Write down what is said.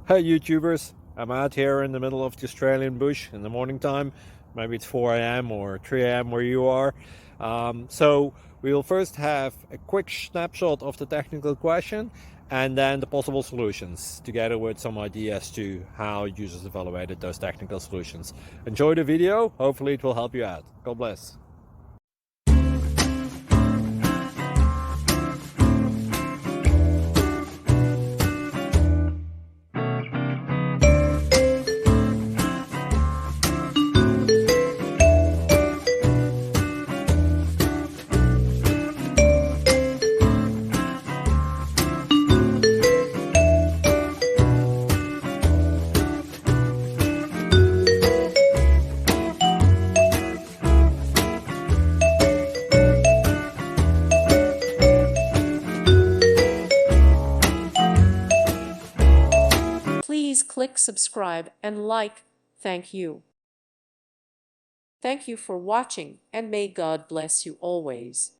Hey YouTubers, I'm out here in the middle of the Australian bush in the morning time. Maybe it's 4 a.m. or 3 a.m. where you are. So we'll first have a quick snapshot of the technical question and then the possible solutions, together with some ideas to how users evaluated those technical solutions. Enjoy the video, hopefully it will help you out. God bless. Please click subscribe and like. Thank you. Thank you for watching, and may God bless you always.